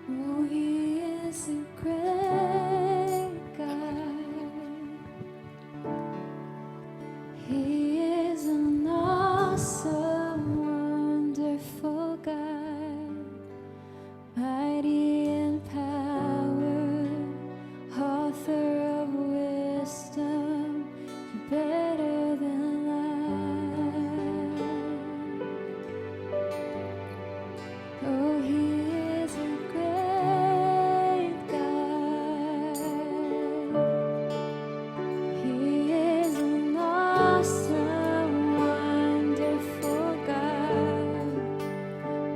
Oh, He is a great God. He is an awesome, wonderful God, mighty in power, author of wisdom. You're better than life. Oh, He is a great God. He is an awesome, wonderful God,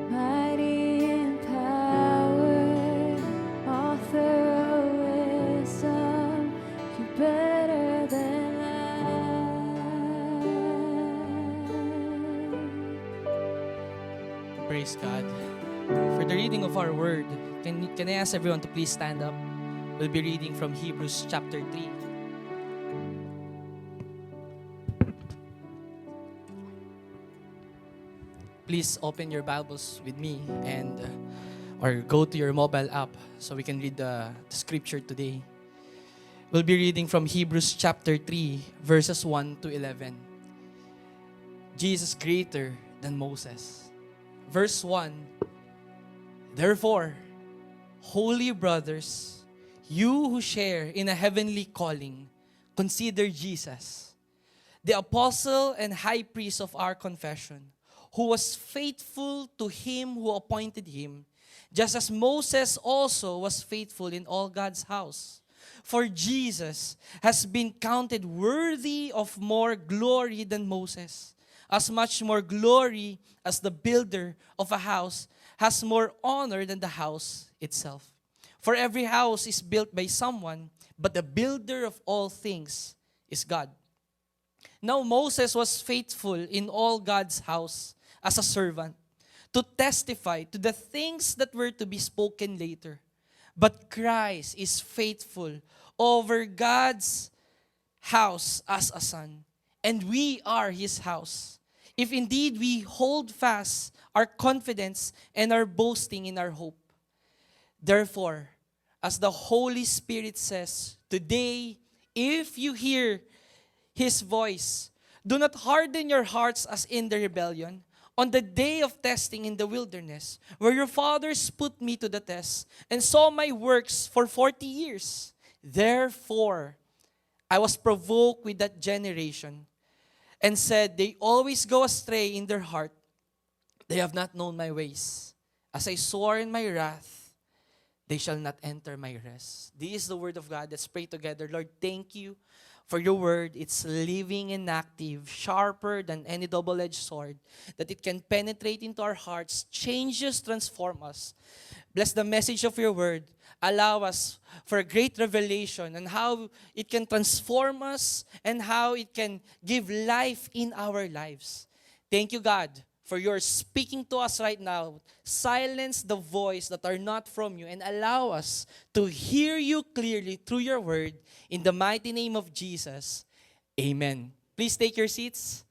mighty in power, author of wisdom. You're better than life. Praise God. For the reading of our word, can I ask everyone to please stand up? We'll be reading from Hebrews chapter 3. Please open your Bibles with me and or go to your mobile app so we can read the scripture today. We'll be reading from Hebrews chapter 3, verses 1 to 11. Jesus greater than Moses. Verse 1, therefore, holy brothers, you who share in a heavenly calling, consider Jesus, the apostle and high priest of our confession, who was faithful to him who appointed him, just as Moses also was faithful in all God's house. For Jesus has been counted worthy of more glory than Moses, as much more glory as the builder of a house has more honor than the house itself. For every house is built by someone, but the builder of all things is God. Now Moses was faithful in all God's house as a servant to testify to the things that were to be spoken later. But Christ is faithful over God's house as a son, and we are His house. If indeed we hold fast our confidence and our boasting in our hope. Therefore, as the Holy Spirit says, today, if you hear His voice, do not harden your hearts as in the rebellion, on the day of testing in the wilderness, where your fathers put me to the test and saw my works for 40 years. Therefore, I was provoked with that generation and said, they always go astray in their heart. They have not known my ways. As I swore in my wrath, they shall not enter my rest. This is the word of God. Let's pray together. Lord, thank you for your word. It's living and active, sharper than any double-edged sword, that it can penetrate into our hearts, change us, transform us. Bless the message of your word. Allow us for a great revelation on how it can transform us and how it can give life in our lives. Thank you, God, for your speaking to us right now. Silence the voice that are not from you and allow us to hear you clearly through your word. In the mighty name of Jesus, amen. Please take your seats.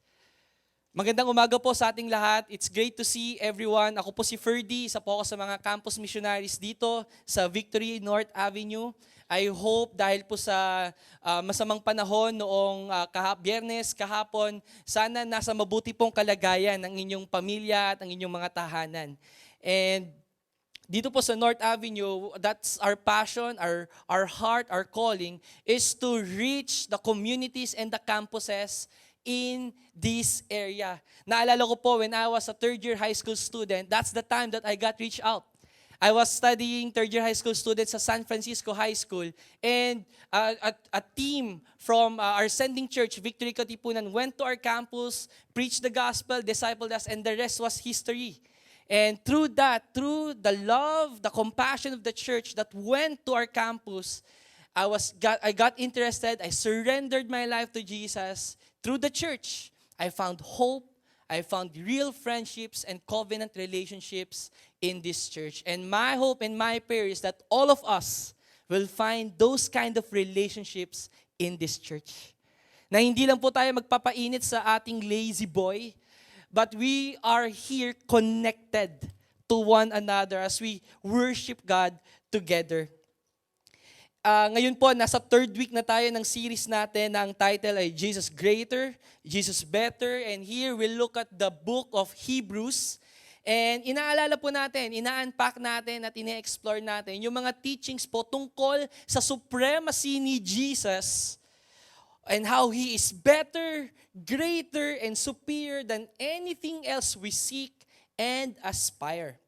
Magandang umaga po sa ating lahat. It's great to see everyone. Ako po si Ferdy, isa po ako sa mga campus missionaries dito sa Victory North Avenue. I hope dahil po sa masamang panahon noong Biyernes, kahapon, sana nasa mabuti pong kalagayan ng inyong pamilya at ang inyong mga tahanan. And dito po sa North Avenue, that's our passion, our heart, our calling is to reach the communities and the campuses in this area. Naalala ko po when I was a third-year high school student, that's the time that I got reached out. I was studying third-year high school students sa San Francisco High School, and a team from our sending church, Victory Katipunan, went to our campus, preached the gospel, discipled us, and the rest was history. And through that, through the love, the compassion of the church that went to our campus, I got interested. I surrendered my life to Jesus. Through the church, I found hope. I found real friendships and covenant relationships in this church. And my hope and my prayer is that all of us will find those kind of relationships in this church. Na hindi lang po tayo magpapainit sa ating lazy boy, but we are here connected to one another as we worship God together. Ngayon po, nasa third week na tayo ng series natin na ang title ay Jesus Greater, Jesus Better. And here we'll look at the book of Hebrews. And inaalala po natin, ina-unpack natin at ine-explore natin yung mga teachings po tungkol sa supremacy ni Jesus and how He is better, greater, and superior than anything else we seek and aspire.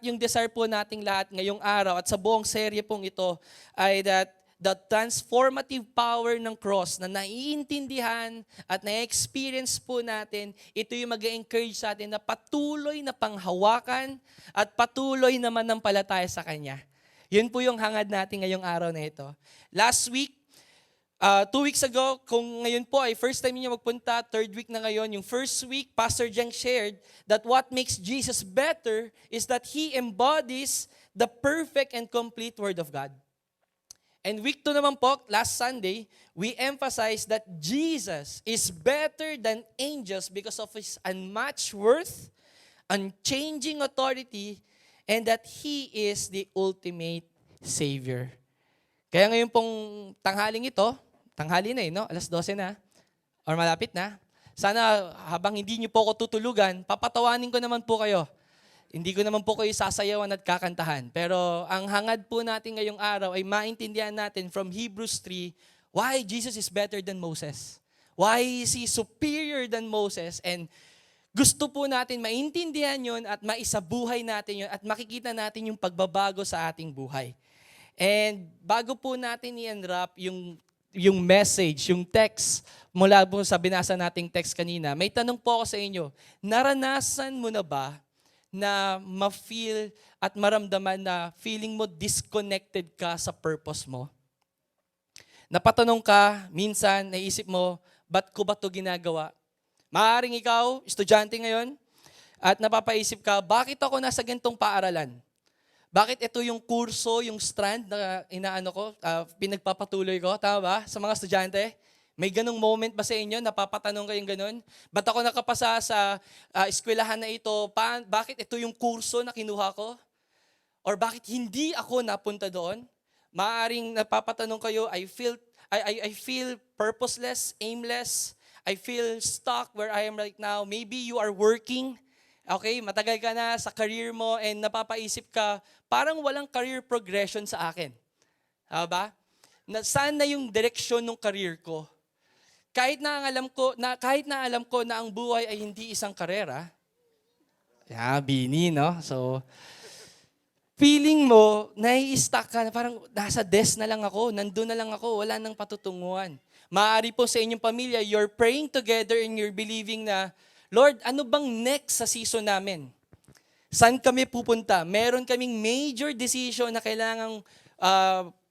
Yung desire po nating lahat ngayong araw at sa buong serye pong ito ay that the transformative power ng cross na naiintindihan at na-experience po natin, ito yung mag-encourage sa atin na patuloy na panghawakan at patuloy na manampalataya sa Kanya. Yun po yung hangad natin ngayong araw na ito. Last week, 2 weeks ago, kung ngayon po ay first time niyo magpunta, third week na ngayon, yung first week, Pastor Jeng shared that what makes Jesus better is that He embodies the perfect and complete Word of God. And week 2 naman po, last Sunday, we emphasized that Jesus is better than angels because of His unmatched worth, unchanging authority, and that He is the ultimate Savior. Kaya ngayon pong tanghaling ito, tanghali na no? Alas 12 na. Or malapit na. Sana habang hindi niyo po ako tutulugan, papatawanin ko naman po kayo. Hindi ko naman po kayo sasayawan at kakantahan. Pero ang hangad po natin ngayong araw ay maintindihan natin from Hebrews 3 why Jesus is better than Moses. Why is He superior than Moses. And gusto po natin maintindihan yun at maisabuhay natin yun at makikita natin yung pagbabago sa ating buhay. And bago po natin i-unwrap yung message, yung text, mula po sa binasa nating text kanina, may tanong po ako sa inyo, naranasan mo na ba na ma-feel at maramdaman na feeling mo disconnected ka sa purpose mo? Napatanong ka, minsan naisip mo, ba't ko ba ito ginagawa? Maaaring ikaw, estudyante ngayon, at napapaisip ka, bakit ako nasa ganitong paaralan? Bakit ito yung kurso, yung strand na pinagpapatuloy ko? Tama ba? Sa mga estudyante, may ganong moment ba sa inyo? Napapatanong kayong ganon? Ba't ako nakapasa sa eskwelahan na ito? Bakit ito yung kurso na kinuha ko? Or bakit hindi ako napunta doon? Maaring napapatanong kayo, I feel purposeless, aimless. I feel stuck where I am right now. Maybe you are working. Okay, matagal ka na sa career mo and napapaisip ka, parang walang career progression sa akin. Ba? Saan na yung direksyon ng career ko? Kahit na alam ko na ang buhay ay hindi isang karera. Bini, no? So, feeling mo, nai-stuck ka na parang nasa desk na lang ako, nandun na lang ako, wala nang patutunguhan. Maaari po sa inyong pamilya, you're praying together and you're believing na, Lord, ano bang next sa season namin? Saan kami pupunta? Meron kaming major decision na kailangang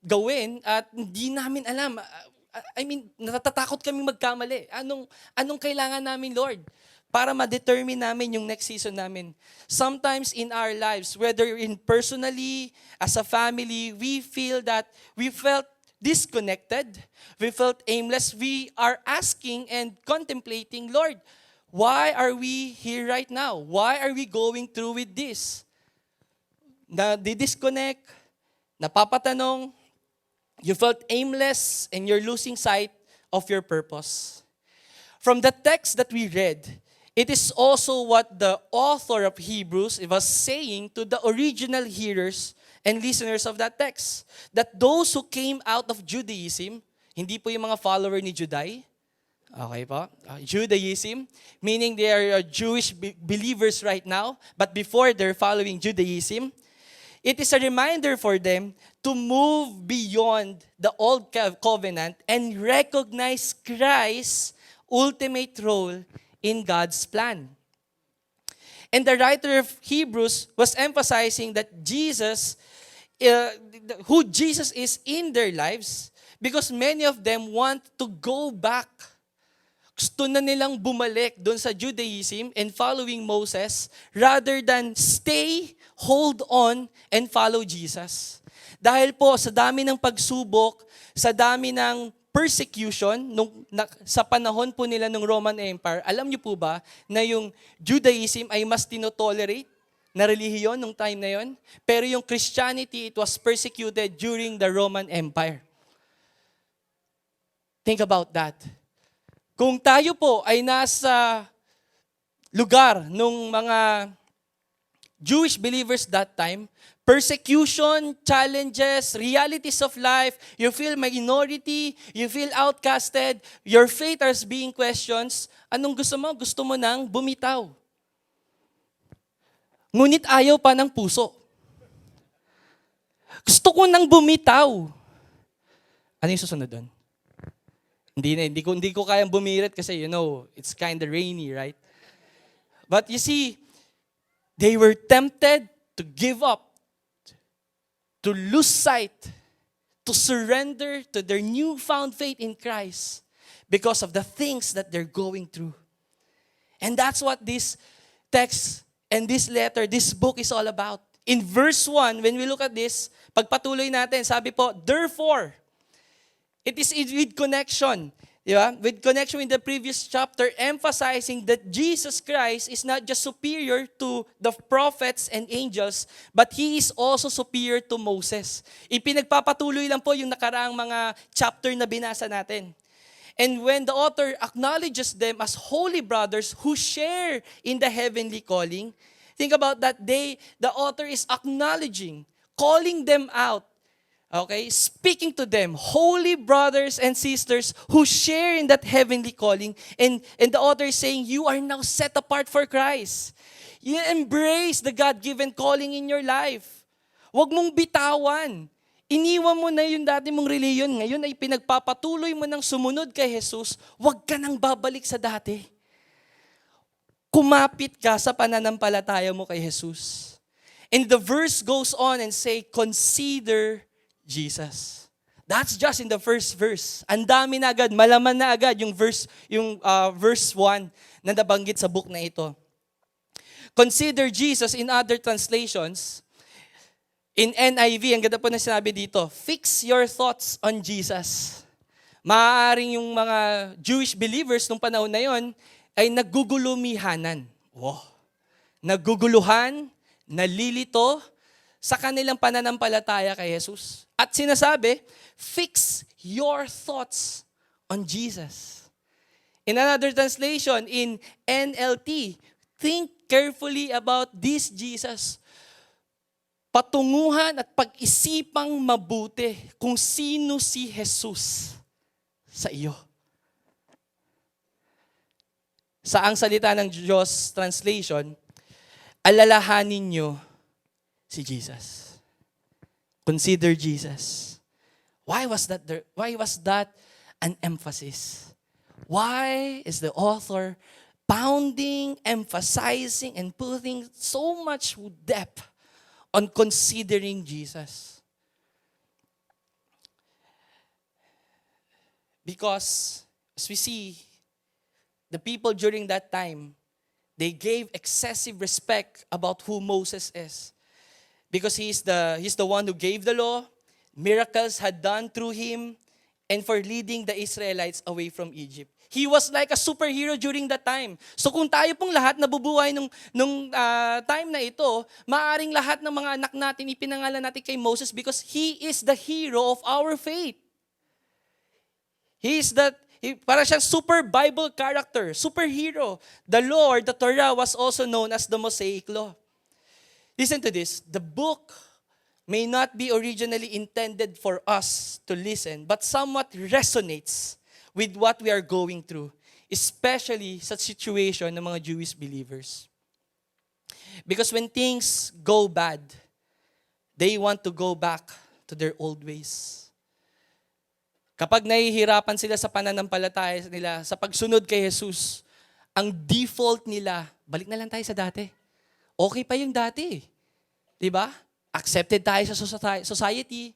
gawin at hindi namin alam. Natatakot kaming magkamali. Anong kailangan namin, Lord? Para ma-determine namin yung next season namin. Sometimes in our lives, whether in personally, as a family, we felt disconnected. We felt aimless. We are asking and contemplating, Lord, why are we here right now? Why are we going through with this? Disconnect, napapatanong, you felt aimless, and you're losing sight of your purpose. From the text that we read, it is also what the author of Hebrews was saying to the original hearers and listeners of that text. That those who came out of Judaism, hindi po yung mga follower ni Juday, okay po? Judaism, meaning they are Jewish believers right now, but before they're following Judaism, it is a reminder for them to move beyond the old covenant and recognize Christ's ultimate role in God's plan. And the writer of Hebrews was emphasizing that who Jesus is in their lives, because many of them want to go back. Gusto na nilang bumalik doon sa Judaism and following Moses rather than stay, hold on, and follow Jesus. Dahil po sa dami ng pagsubok, sa dami ng persecution sa panahon po nila ng Roman Empire, alam niyo po ba na yung Judaism ay mas tinotolerate na relihiyon nung time na yon. Pero yung Christianity, it was persecuted during the Roman Empire. Think about that. Kung tayo po ay nasa lugar nung mga Jewish believers that time, persecution, challenges, realities of life, you feel minority, you feel outcasted, your faith is being questioned, anong gusto mo? Gusto mo nang bumitaw. Ngunit ayaw pa ng puso. Gusto ko nang bumitaw. Ano yung susunod doon? Hindi ko kayang bumirit kasi, it's kind of rainy, right? But you see, they were tempted to give up, to lose sight, to surrender to their newfound faith in Christ because of the things that they're going through. And that's what this text and this letter, this book is all about. In verse 1, when we look at this, pagpatuloy natin, sabi po, therefore, it is with connection. Diba? With connection with the previous chapter, emphasizing that Jesus Christ is not just superior to the prophets and angels, but He is also superior to Moses. Ipinagpapatuloy lang po yung nakaraang mga chapter na binasa natin. And when the author acknowledges them as holy brothers who share in the heavenly calling, think about that the author is acknowledging, calling them out, okay, speaking to them, holy brothers and sisters who share in that heavenly calling. And the author is saying, you are now set apart for Christ. You embrace the God-given calling in your life. Huwag mong bitawan. Iniwan mo na yung dati mong reliyon. Ngayon ay pinagpapatuloy mo ng sumunod kay Jesus. Huwag ka nang babalik sa dati. Kumapit ka sa pananampalataya mo kay Jesus. And the verse goes on and say, consider Jesus. That's just in the first verse. Ang dami na agad, malaman na agad yung verse 1 na nabanggit sa book na ito. Consider Jesus in other translations. In NIV, ang ganda po na sinabi dito, fix your thoughts on Jesus. Maaaring yung mga Jewish believers nung panahon na yon ay naggugulumihanan. Wow. Nagguguluhan, nalilito sa kanilang pananampalataya kay Jesus. At sinasabi, fix your thoughts on Jesus. In another translation, in NLT, think carefully about this Jesus. Patunguhan at pag-isipang mabuti kung sino si Jesus sa iyo. Sa ang salita ng Diyos translation, alalahanin niyo si Jesus. Consider Jesus. Why was that an emphasis? Why is the author pounding, emphasizing, and putting so much depth on considering Jesus? Because, as we see, the people during that time, they gave excessive respect about who Moses is. Because he's the one who gave the law, miracles had done through him, and for leading the Israelites away from Egypt. He was like a superhero during that time. So kung tayo pong lahat nabubuhay nung time na ito, maaring lahat ng mga anak natin ipinangalan natin kay Moses because he is the hero of our faith. Para siyang super Bible character, superhero. The law or the Torah was also known as the Mosaic Law. Listen to this. The book may not be originally intended for us to listen, but somewhat resonates with what we are going through, especially sa situation ng mga Jewish believers. Because when things go bad, they want to go back to their old ways. Kapag nahihirapan sila sa pananampalataya nila, sa pagsunod kay Jesus, ang default nila, balik na lang tayo sa dati. Okay pa yung dati. Diba? Accepted tayo sa society.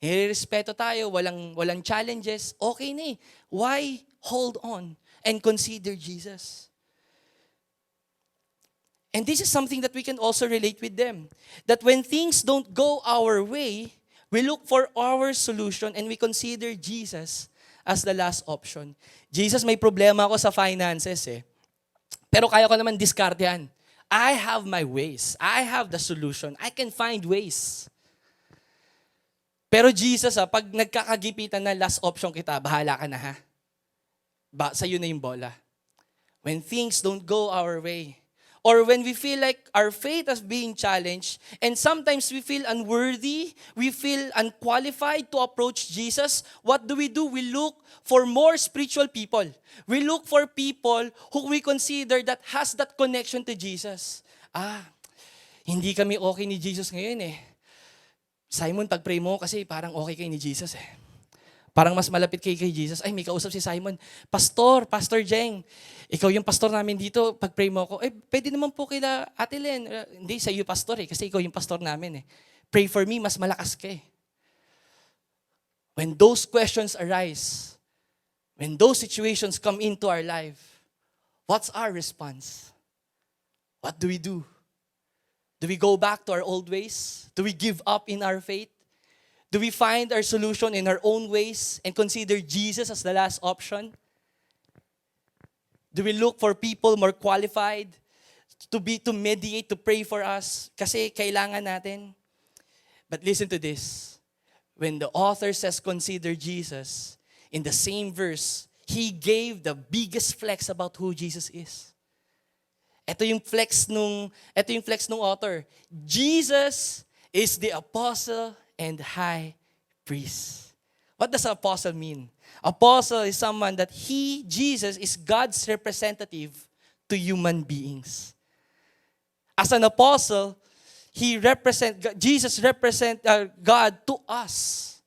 Nirespeto tayo, walang challenges. Okay na eh. Why hold on and consider Jesus? And this is something that we can also relate with them. That when things don't go our way, we look for our solution and we consider Jesus as the last option. Jesus, may problema ako sa finances eh. Pero kaya ko naman diskartehan. I have my ways. I have the solution. I can find ways. Pero Jesus, pag nagkakagipitan na last option kita, bahala ka na ha. Sa'yo na yung bola. When things don't go our way, or when we feel like our faith is being challenged, and sometimes we feel unworthy, we feel unqualified to approach Jesus, what do? We look for more spiritual people. We look for people who we consider that has that connection to Jesus. Hindi kami okay ni Jesus ngayon eh. Simon, pag-pray mo kasi parang okay kay ni Jesus eh. Parang mas malapit kay Jesus. Ay, may kausap si Simon. Pastor Jeng, ikaw yung pastor namin dito, pag-pray mo ako. Pwede naman po kila Ate Len. Hindi, sa iyo pastor eh, kasi ikaw yung pastor namin eh. Pray for me, mas malakas ka eh. When those questions arise, when those situations come into our life, what's our response? What do? Do we go back to our old ways? Do we give up in our faith? Do we find our solution in our own ways and consider Jesus as the last option? Do we look for people more qualified to mediate, to pray for us? Kasi kailangan natin. But listen to this. When the author says consider Jesus, in the same verse, he gave the biggest flex about who Jesus is. Ito yung flex nung author. Jesus is the apostle and high priest. What does apostle mean? Apostle is someone that Jesus is God's representative to human beings. As an apostle, Jesus represents God to us.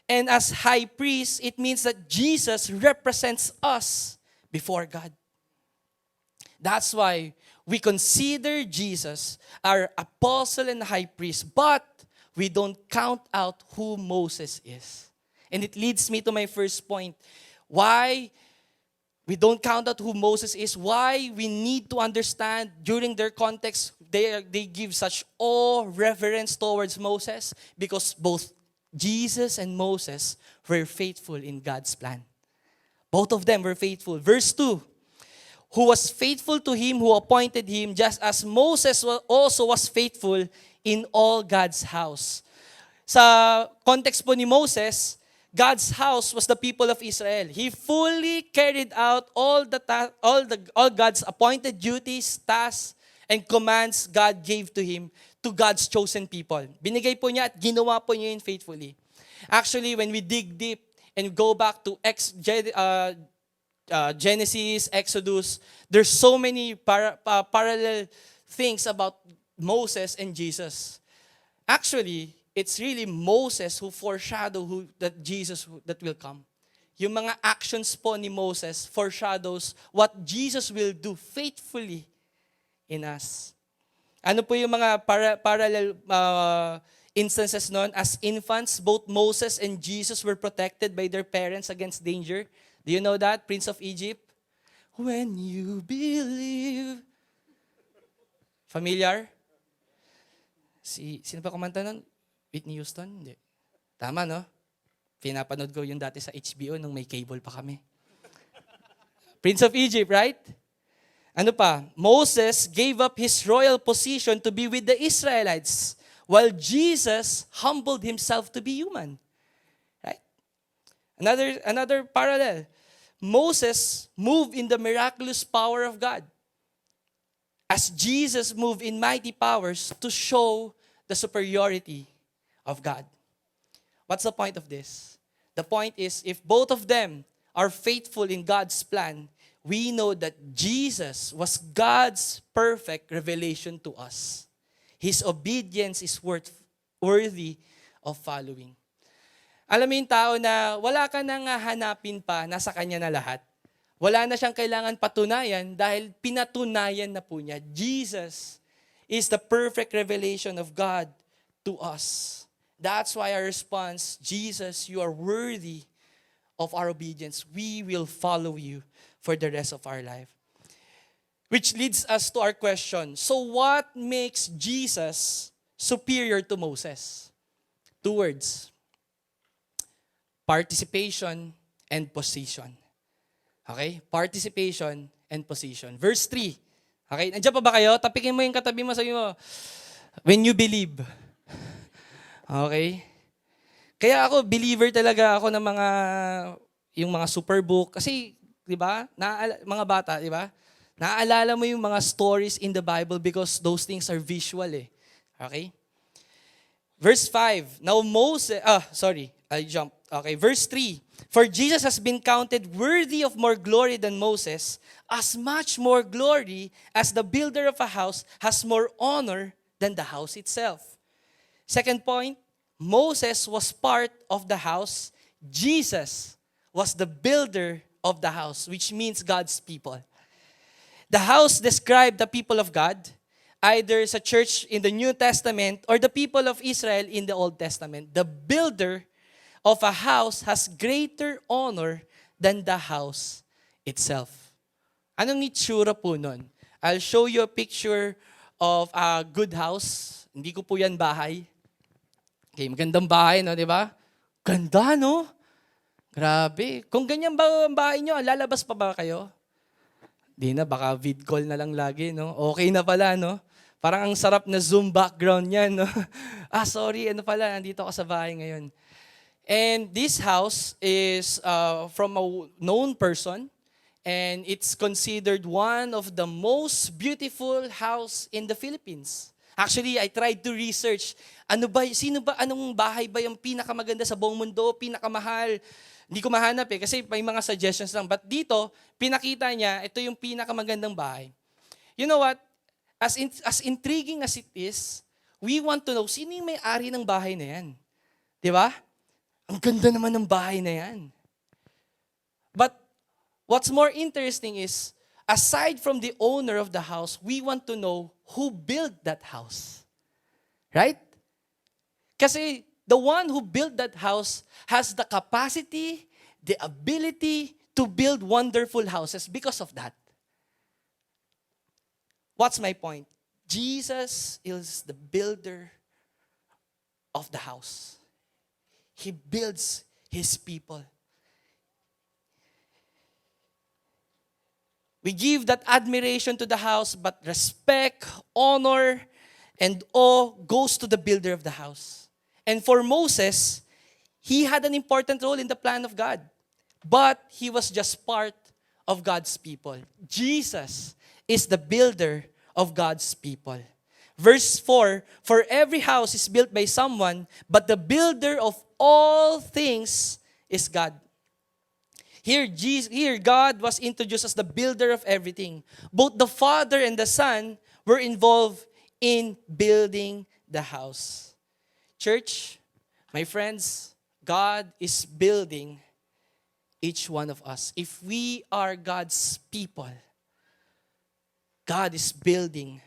And as high priest, it means that Jesus represents us before God. That's why we consider Jesus our apostle and high priest, but we don't count out who Moses is. And it leads me to my first point. Why we don't count out who Moses is, why we need to understand during their context, they give such awe, reverence towards Moses, because both Jesus and Moses were faithful in God's plan. Both of them were faithful. Verse 2, who was faithful to him who appointed him, just as Moses also was faithful in all God's house. Sa context po ni Moses, God's house was the people of Israel. He fully carried out all God's appointed duties, tasks, and commands God gave to him to God's chosen people. Binigay po niya at ginawa po niya yun faithfully. Actually, when we dig deep and go back to Genesis, Exodus, there's so many parallel things about Moses and Jesus. Actually, it's really Moses who foreshadowed that Jesus that will come. Yung mga actions po ni Moses foreshadows what Jesus will do faithfully in us. Ano po yung mga parallel instances noon? As infants, both Moses and Jesus were protected by their parents against danger. Do you know that? Prince of Egypt? When you believe. Familiar? Sino pa kumanta nun? Whitney Houston? Hindi. Tama, no? Pinapanood ko yung dati sa HBO nung may cable pa kami. Prince of Egypt, right? Ano pa? Moses gave up his royal position to be with the Israelites, while Jesus humbled himself to be human. Right? Another parallel. Moses moved in the miraculous power of God, as Jesus moved in mighty powers to show the superiority of God. What's the point of this? The point is, if both of them are faithful in God's plan, we know that Jesus was God's perfect revelation to us. His obedience is worthy of following. Alam mo yung tao na wala ka nang hanapin pa, nasa kanya na lahat. Wala na siyang kailangan patunayan dahil pinatunayan na po niya. Jesus is the perfect revelation of God to us. That's why our response, Jesus, you are worthy of our obedience. We will follow you for the rest of our life. Which leads us to our question. So what makes Jesus superior to Moses? 2 words. Participation and position. Okay? Participation and position. Verse 3. Okay, nandiyan pa ba kayo? Tapikin mo yung katabi mo, sabi mo, when you believe. Okay? Kaya ako, believer talaga ako ng yung mga superbook. Kasi, di ba, mga bata, di ba? Naaalala mo yung mga stories in the Bible because those things are visual eh. Okay? Verse 5. Now I jumped. Okay, verse 3. For Jesus has been counted worthy of more glory than Moses, as much more glory as the builder of a house has more honor than the house itself. Second point, Moses was part of the house. Jesus was the builder of the house, which means God's people. The house described the people of God, either sa church in the New Testament or the people of Israel in the Old Testament. The builder of a house has greater honor than the house itself. Anong itsura po nun? I'll show you a picture of a good house. Hindi ko po yan bahay. Okay, magandang bahay, no, di ba? Ganda, no? Grabe. Kung ganyan ba ang bahay nyo, lalabas pa ba kayo? Di na, baka vid call na lang lagi, no? Okay na pala, no? Parang ang sarap na Zoom background yan, no? Sorry, ano pala, nandito ako sa bahay ngayon. And this house is from a known person, and it's considered one of the most beautiful house in the Philippines. Actually, I tried to research, anong bahay ba yung pinakamaganda sa buong mundo, pinakamahal? Hindi ko mahanap kasi may mga suggestions lang. But dito, pinakita niya, ito yung pinakamagandang bahay. You know what? As intriguing as it is, we want to know, sino yung may-ari ng bahay na yan? Di ba? Ang ganda naman ng bahay na yan. But what's more interesting is, aside from the owner of the house, we want to know who built that house. Right? Kasi the one who built that house has the capacity, the ability to build wonderful houses because of that. What's my point? Jesus is the builder of the house. He builds His people. We give that admiration to the house, but respect, honor, and awe goes to the builder of the house. And for Moses, he had an important role in the plan of God. But he was just part of God's people. Jesus is the builder of God's people. Verse 4, for every house is built by someone, but the builder of all things is God. Here, God was introduced as the builder of everything. Both the Father and the Son were involved in building the house. Church, my friends, God is building each one of us. If we are God's people, God is building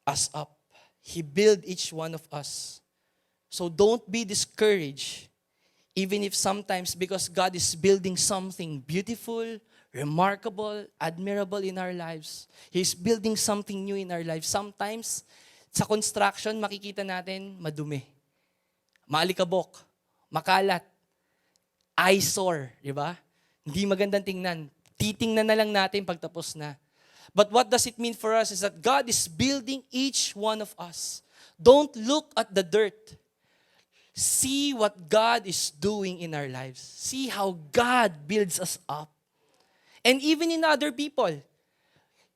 us up. He built each one of us. So don't be discouraged. Even if sometimes, because God is building something beautiful, remarkable, admirable in our lives. He's building something new in our lives. Sometimes, sa construction, makikita natin madumi, maalikabok, makalat, eyesore, di ba? Hindi magandang tingnan. Titingnan na lang natin pagtapos na. But what does it mean for us is that God is building each one of us. Don't look at the dirt. See what God is doing in our lives. See how God builds us up. And even in other people.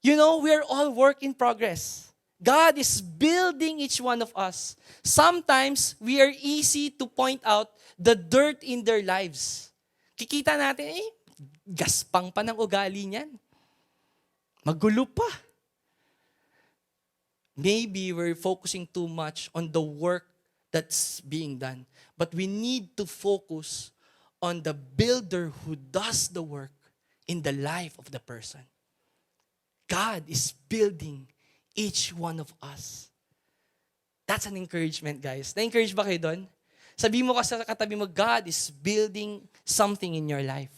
You know, we're all work in progress. God is building each one of us. Sometimes, we are easy to point out the dirt in their lives. Kikita natin, gaspang pa ng ugali niyan. Magulo pa. Maybe we're focusing too much on the work that's being done. But we need to focus on the builder who does the work in the life of the person. God is building each one of us. That's an encouragement, guys. Na-encourage ba kayo doon? Sabi mo kasi sa katabi mo, God is building something in your life.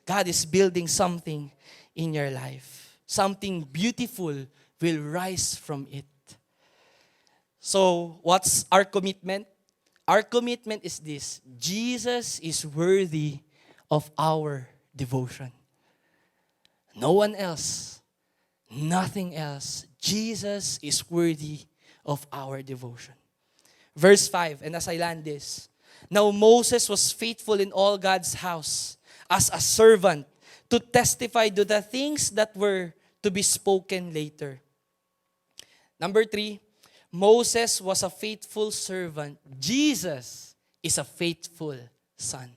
God is building something in your life. Something beautiful will rise from it. So, what's our commitment? Our commitment is this: Jesus is worthy of our devotion. No one else. nothing else. Jesus is worthy of our devotion. Verse 5, and as I land this, now Moses was faithful in all God's house as a servant to testify to the things that were to be spoken later. Number 3, Moses was a faithful servant. Jesus is a faithful son.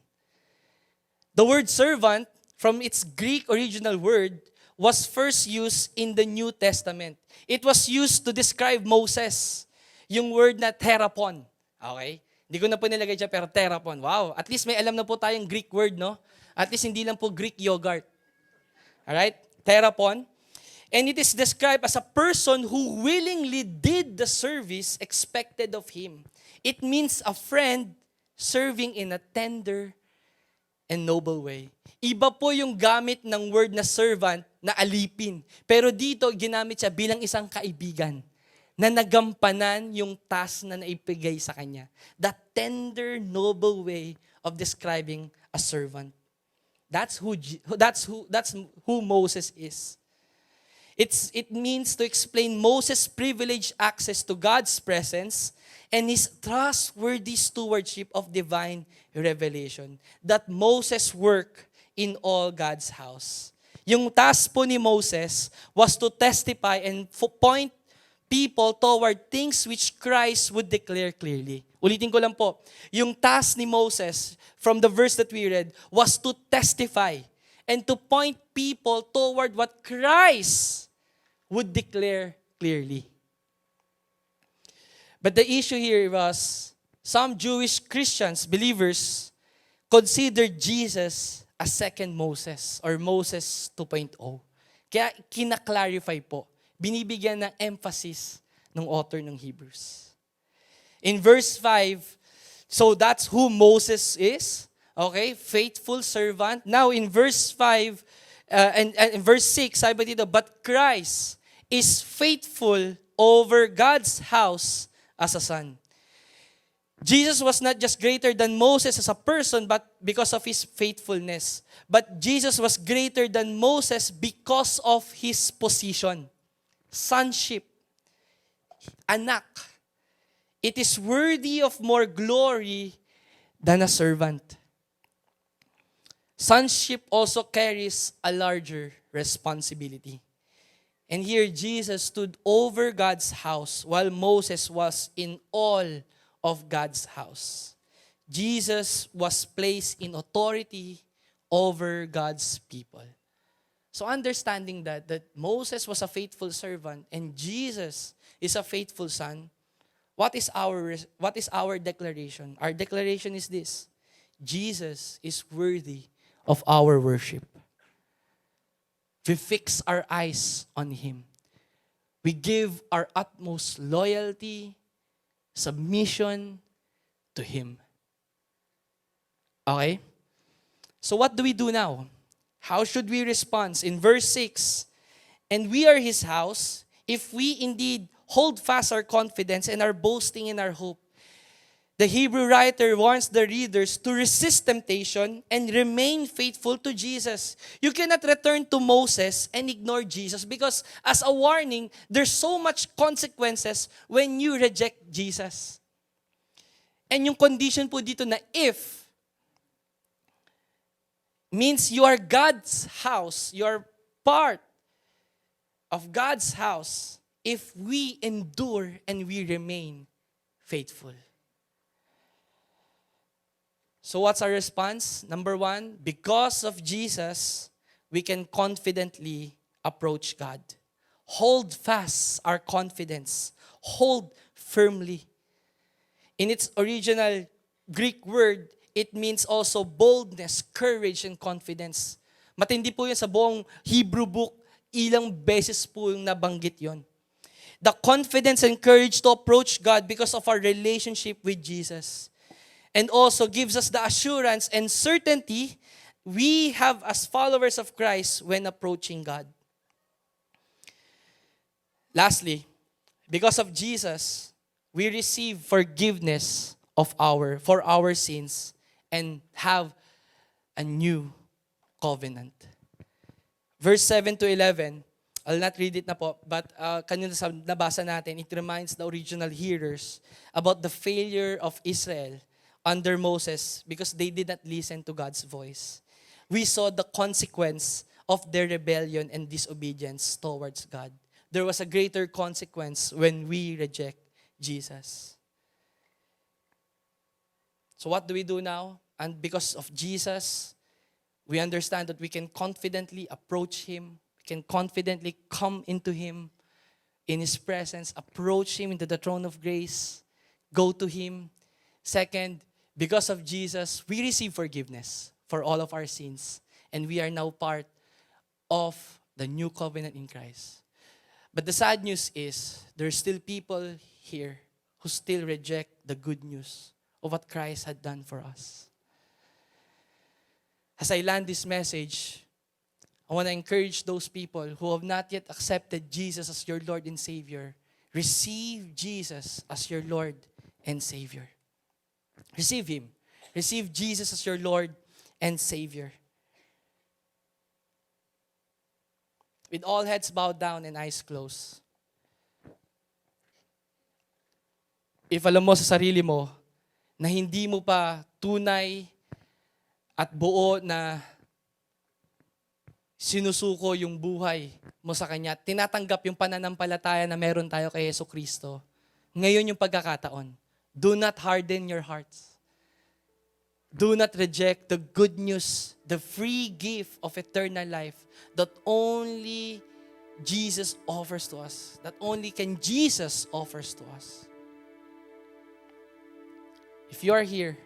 The word servant, from its Greek original word, was first used in the New Testament. It was used to describe Moses. Yung word na therapon. Okay? Hindi ko na po nilagay dyan, pero therapon. Wow, at least may alam na po tayong Greek word, no? At least hindi lang po Greek yogurt. Alright? Therapon. And it is described as a person who willingly did the service expected of him. It means a friend serving in a tender and noble way. Iba po yung gamit ng word na servant na alipin. Pero dito, ginamit siya bilang isang kaibigan na nagampanan yung task na naipigay sa kanya. That tender, noble way of describing a servant. That's who Moses is. It means to explain Moses' privileged access to God's presence and his trustworthy stewardship of divine revelation. That Moses worked in all God's house. Yung task po ni Moses was to testify and point people toward things which Christ would declare clearly. Ulitin ko lang po. Yung task ni Moses, from the verse that we read, was to testify and to point people toward what Christ would declare clearly. But the issue here was, some Jewish Christians, believers, considered Jesus as second Moses or Moses 2.0. Kaya kinaklarify po, binibigyan ng emphasis ng author ng Hebrews. In verse 5, so that's who Moses is. Okay, faithful servant. Now in verse 5 and in verse 6, sabi dito, but Christ is faithful over God's house as a son. Jesus was not just greater than Moses as a person, but because of his faithfulness. But Jesus was greater than Moses because of his position. Sonship. Anak. It is worthy of more glory than a servant. Sonship also carries a larger responsibility. And here Jesus stood over God's house while Moses was in all of God's house. Jesus was placed in authority over God's people. So understanding that Moses was a faithful servant and Jesus is a faithful son, what is our declaration? Our declaration is this: Jesus is worthy of our worship. We fix our eyes on Him. We give our utmost loyalty, submission to Him. Okay? So what do we do now? How should we respond? In verse 6, and we are His house, if we indeed hold fast our confidence and are boasting in our hope. The Hebrew writer wants the readers to resist temptation and remain faithful to Jesus. You cannot return to Moses and ignore Jesus because as a warning, there's so much consequences when you reject Jesus. And yung condition po dito na if means you are God's house, you are part of God's house if we endure and we remain faithful. So what's our response? Number 1, because of Jesus, we can confidently approach God. Hold fast our confidence. Hold firmly. In its original Greek word, it means also boldness, courage, and confidence. Matindi po yun sa buong Hebrew book. Ilang beses po yung nabanggit yon. The confidence and courage to approach God because of our relationship with Jesus. And also gives us the assurance and certainty we have as followers of Christ when approaching God. Lastly, because of Jesus, we receive forgiveness for our sins and have a new covenant. Verse 7 to 11, I'll not read it na po, but kanina sa nabasa natin, it reminds the original hearers about the failure of Israel under Moses because they did not listen to God's voice. We saw the consequence of their rebellion and disobedience towards God. There was a greater consequence when we reject Jesus. So what do we do now? And because of Jesus, we understand that we can confidently approach Him. We can confidently come into Him in His presence, approach Him into the throne of grace, go to Him. Second, because of Jesus, we receive forgiveness for all of our sins. And we are now part of the new covenant in Christ. But the sad news is, there are still people here who still reject the good news of what Christ had done for us. As I land this message, I want to encourage those people who have not yet accepted Jesus as your Lord and Savior. Receive Jesus as your Lord and Savior. Receive Him. Receive Jesus as your Lord and Savior. With all heads bowed down and eyes closed. If alam mo sa sarili mo na hindi mo pa tunay at buo na sinusuko yung buhay mo sa Kanya, tinatanggap yung pananampalataya na meron tayo kay Jesucristo, ngayon yung pagkakataon. Do not harden your hearts. Do not reject the good news, the free gift of eternal life that only Jesus offers to us, that only can Jesus offers to us. If you are here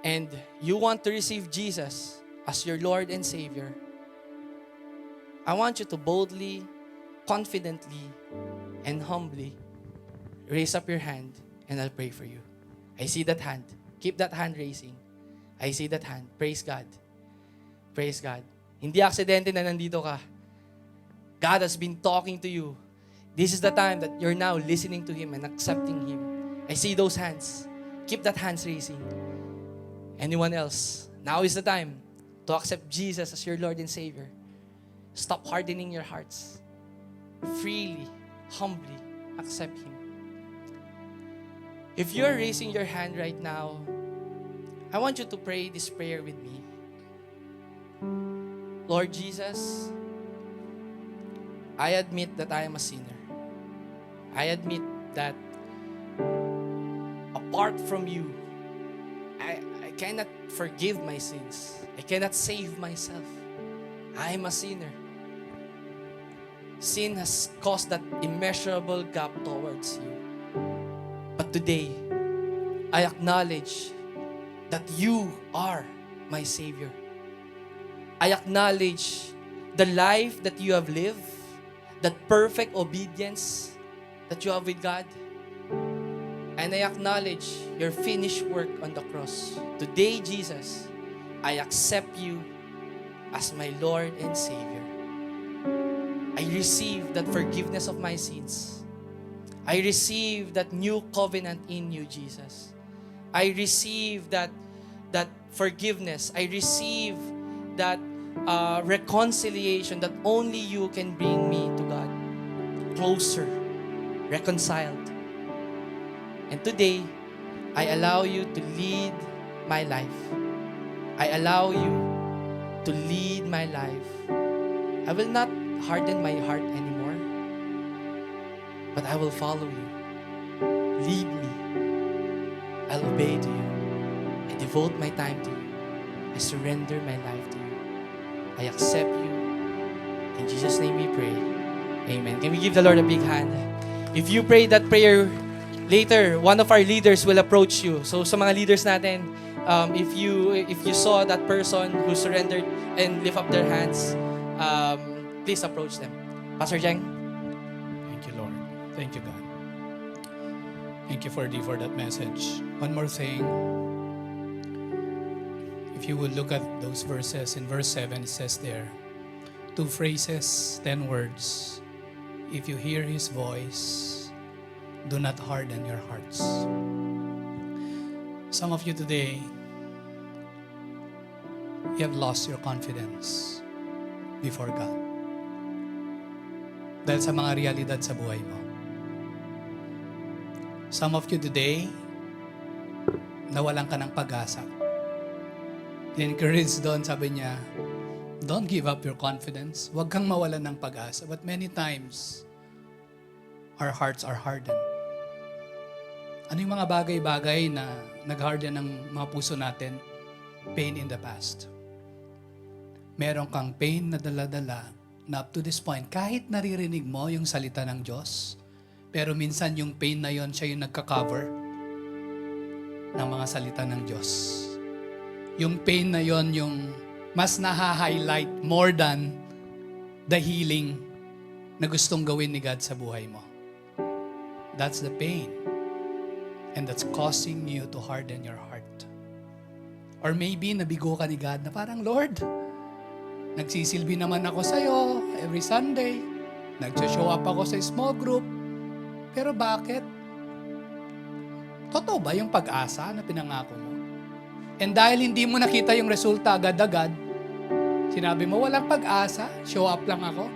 and you want to receive Jesus as your Lord and Savior, I want you to boldly, confidently, and humbly raise up your hand and I'll pray for you. I see that hand. Keep that hand raising. I see that hand. Praise God. Praise God. Hindi aksidente na nandito ka. God has been talking to you. This is the time that you're now listening to Him and accepting Him. I see those hands. Keep that hands raising. Anyone else? Now is the time to accept Jesus as your Lord and Savior. Stop hardening your hearts. Freely, humbly accept Him. If you're raising your hand right now, I want you to pray this prayer with me. Lord Jesus, I admit that I am a sinner. I admit that apart from you, I cannot forgive my sins. I cannot save myself. I am a sinner. Sin has caused that immeasurable gap towards you. But today, I acknowledge that you are my Savior. I acknowledge the life that you have lived, that perfect obedience that you have with God. And I acknowledge your finished work on the cross. Today, Jesus, I accept you as my Lord and Savior. I receive that forgiveness of my sins. I receive that new covenant in you, Jesus. I receive that forgiveness. I receive that reconciliation that only you can bring me to God. Closer, reconciled. And today, I allow you to lead my life. I allow you to lead my life. I will not harden my heart anymore, but I will follow you. Lead me. I'll obey to you. I devote my time to you. I surrender my life to you. I accept you. In Jesus' name we pray. Amen. Can we give the Lord a big hand? If you pray that prayer, later, one of our leaders will approach you. So sa mga leaders natin, if you saw that person who surrendered and lift up their hands, please approach them. Pastor Jeng? Thank you, Lord. Thank you, God. Thank you for that message. One more thing. If you would look at those verses, in verse 7, it says there, 2 phrases, 10 words. If you hear His voice, do not harden your hearts. Some of you today, you have lost your confidence before God. dahil sa mga realidad sa buhay mo. Some of you today, nawalan ka ng pag-asa. In-encourage doon, sabi niya, don't give up your confidence. Huwag kang mawalan ng pag-asa. But many times, our hearts are hardened. Ano yung mga bagay-bagay na nag-harden ng mga puso natin? Pain in the past. Meron kang pain na dala-dala na up to this point, kahit naririnig mo yung salita ng Diyos, pero minsan yung pain na yon siya yung nagka-cover ng mga salita ng Diyos. Yung pain na yon yung mas naha-highlight more than the healing na gustong gawin ni God sa buhay mo. That's the pain. And that's causing you to harden your heart. Or maybe nabigo ka ni God na parang, Lord, nagsisilbi naman ako sa'yo every Sunday. Nag-show up ako sa small group. Pero bakit? Totoo ba yung pag-asa na pinangako mo? And dahil hindi mo nakita yung resulta agad-agad, sinabi mo, walang pag-asa, show up lang ako.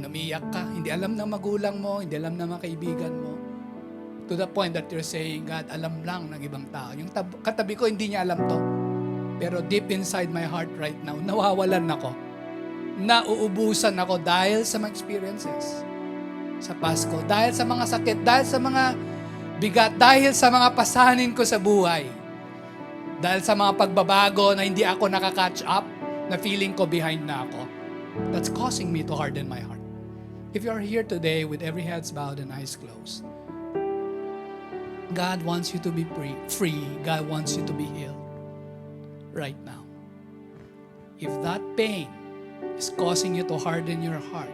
Umiyak ka, hindi alam ng magulang mo, hindi alam ng mga kaibigan mo. To the point that you're saying, God, alam lang ng ibang tao. Yung katabi ko, hindi niya alam to. Pero deep inside my heart right now, nawawalan ako. Nauubusan ako dahil sa mga experiences sa Pasko, dahil sa mga sakit, dahil sa mga bigat, dahil sa mga pasanin ko sa buhay, dahil sa mga pagbabago na hindi ako nakaka-catch up, na feeling ko behind na ako. That's causing me to harden my heart. If you're here today with every heads bowed and eyes closed, God wants you to be free. God wants you to be healed right now. If that pain is causing you to harden your heart,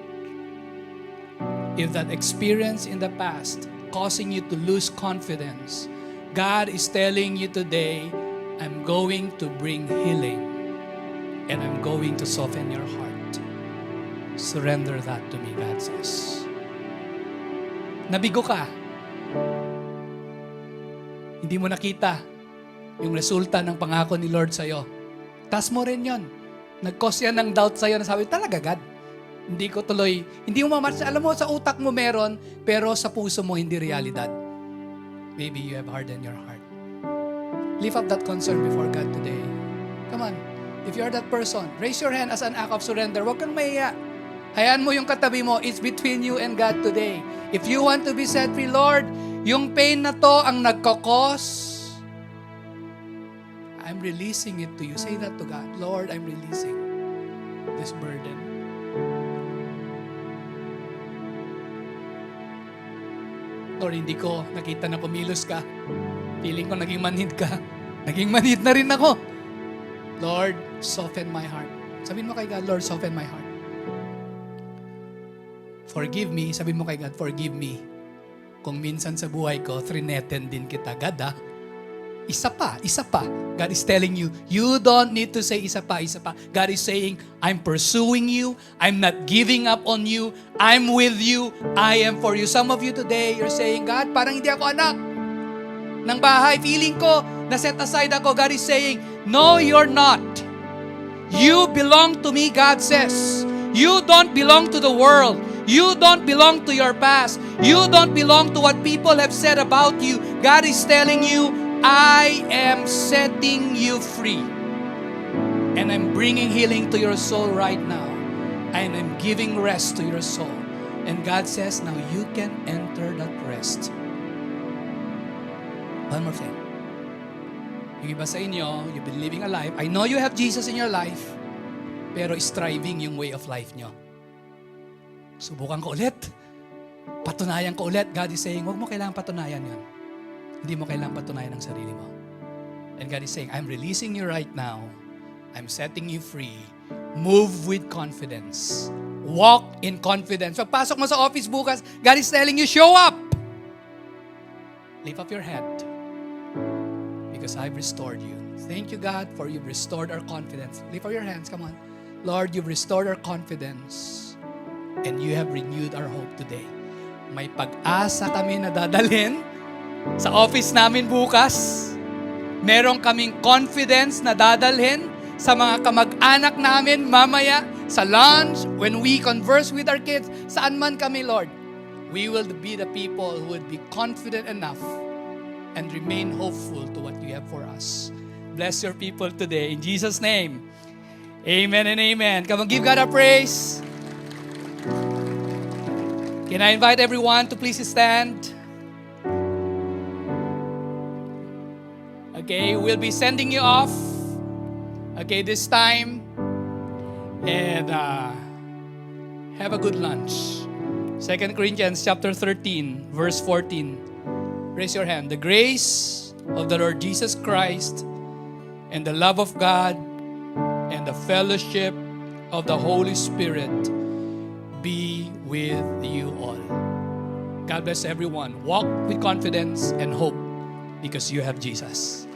if that experience in the past causing you to lose confidence, God is telling you today, I'm going to bring healing and I'm going to soften your heart. Surrender that to me, God says. Nabigo ka. Hindi mo nakita yung resulta ng pangako ni Lord sa'yo. Tas mo rin yon. Nag-cause yan ng doubt sa'yo na sabi, talaga God, hindi ko tuloy, hindi mo mamatch. Alam mo, sa utak mo meron, pero sa puso mo hindi realidad. Maybe you have hardened your heart. Lift up that concern before God today. Come on. If you're that person, raise your hand as an act of surrender. Huwag kang mahiya. Hayaan mo yung katabi mo. It's between you and God today. If you want to be set free, Lord, yung pain na to ang nagkakos, I'm releasing it to you. Say that to God. Lord, I'm releasing this burden. Lord, hindi ko nakita na kumilos ka. Feeling ko naging manhid ka. Naging manhid na rin ako. Lord, soften my heart. Sabihin mo kay God, Lord, soften my heart. Forgive me. Sabihin mo kay God, forgive me. Kung minsan sa buhay ko, trineten din kita. God, isa pa. God is telling you, you don't need to say isa pa. God is saying, I'm pursuing you. I'm not giving up on you. I'm with you. I am for you. Some of you today, you're saying, God, parang hindi ako anak ng bahay. Feeling ko, na-set aside ako. God is saying, no, you're not. You belong to me, God says. You don't belong to the world. You don't belong to your past. You don't belong to what people have said about you. God is telling you, I am setting you free. And I'm bringing healing to your soul right now. And I'm giving rest to your soul. And God says, now you can enter that rest. One more thing. Yung iba sa inyo, you've been living a life. I know you have Jesus in your life, pero striving yung way of life nyo. Subukan ko ulit. Patunayan ko ulit. God is saying, huwag mo kailangan patunayan yun. Hindi mo kailangan patunayan ang sarili mo. And God is saying, I'm releasing you right now. I'm setting you free. Move with confidence. Walk in confidence. Pagpasok mo sa office bukas, God is telling you, show up. Lift up your head. Because I've restored you. Thank you, God, for you've restored our confidence. Lift up your hands, come on. Lord, you've restored our confidence. And you have renewed our hope today. May pag-asa kami na dadalhin sa office namin bukas. Meron kaming confidence na dadalhin sa mga kamag-anak namin mamaya sa lunch, when we converse with our kids, saan man kami, Lord, we will be the people who would be confident enough and remain hopeful to what you have for us. Bless your people today. In Jesus' name, amen and amen. Come on, give God a praise. Can I invite everyone to please stand? Okay, we'll be sending you off. Okay, this time. And have a good lunch. 2 Corinthians chapter 13, verse 14. Raise your hand. The grace of the Lord Jesus Christ and the love of God and the fellowship of the Holy Spirit be with you all. God bless everyone. Walk with confidence and hope because you have Jesus.